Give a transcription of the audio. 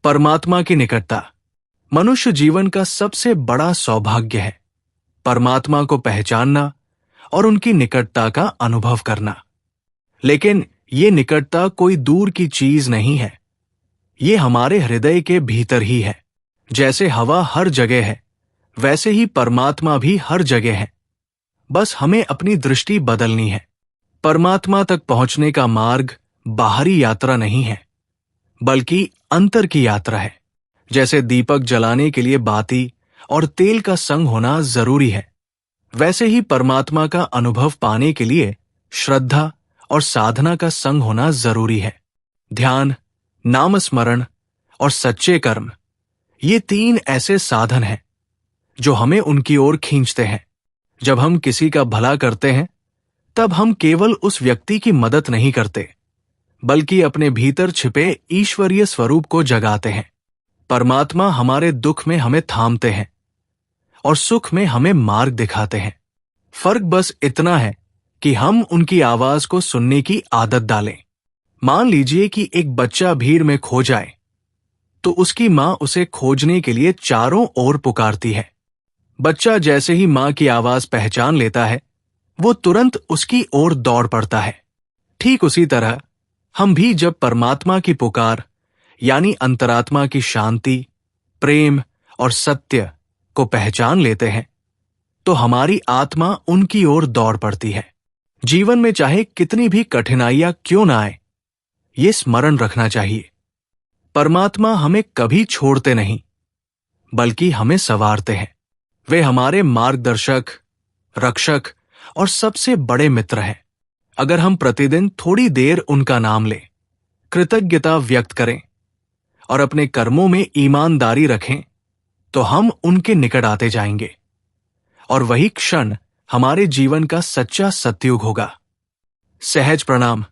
परमात्मा की निकटता मनुष्य जीवन का सबसे बड़ा सौभाग्य है। परमात्मा को पहचानना और उनकी निकटता का अनुभव करना। लेकिन ये निकटता कोई दूर की चीज नहीं है, ये हमारे हृदय के भीतर ही है। जैसे हवा हर जगह है, वैसे ही परमात्मा भी हर जगह है। बस हमें अपनी दृष्टि बदलनी है। परमात्मा तक पहुंचने का मार्ग बाहरी यात्रा नहीं है, बल्कि अंतर की यात्रा है। जैसे दीपक जलाने के लिए बाती और तेल का संग होना जरूरी है, वैसे ही परमात्मा का अनुभव पाने के लिए श्रद्धा और साधना का संग होना जरूरी है। ध्यान, नाम स्मरण और सच्चे कर्म, ये तीन ऐसे साधन हैं जो हमें उनकी ओर खींचते हैं। जब हम किसी का भला करते हैं, तब हम केवल उस व्यक्ति की मदद नहीं करते, बल्कि अपने भीतर छिपे ईश्वरीय स्वरूप को जगाते हैं। परमात्मा हमारे दुख में हमें थामते हैं और सुख में हमें मार्ग दिखाते हैं। फर्क बस इतना है कि हम उनकी आवाज को सुनने की आदत डालें। मान लीजिए कि एक बच्चा भीड़ में खो जाए, तो उसकी मां उसे खोजने के लिए चारों ओर पुकारती है। बच्चा जैसे ही मां की आवाज पहचान लेता है, वो तुरंत उसकी ओर दौड़ पड़ता है। ठीक उसी तरह हम भी जब परमात्मा की पुकार यानी अंतरात्मा की शांति, प्रेम और सत्य को पहचान लेते हैं, तो हमारी आत्मा उनकी ओर दौड़ पड़ती है। जीवन में चाहे कितनी भी कठिनाइयां क्यों ना आए, ये स्मरण रखना चाहिए, परमात्मा हमें कभी छोड़ते नहीं, बल्कि हमें संवारते हैं। वे हमारे मार्गदर्शक, रक्षक और सबसे बड़े मित्र हैं। अगर हम प्रतिदिन थोड़ी देर उनका नाम लें, कृतज्ञता व्यक्त करें और अपने कर्मों में ईमानदारी रखें, तो हम उनके निकट आते जाएंगे और वही क्षण हमारे जीवन का सच्चा सतयुग होगा। सहज प्रणाम।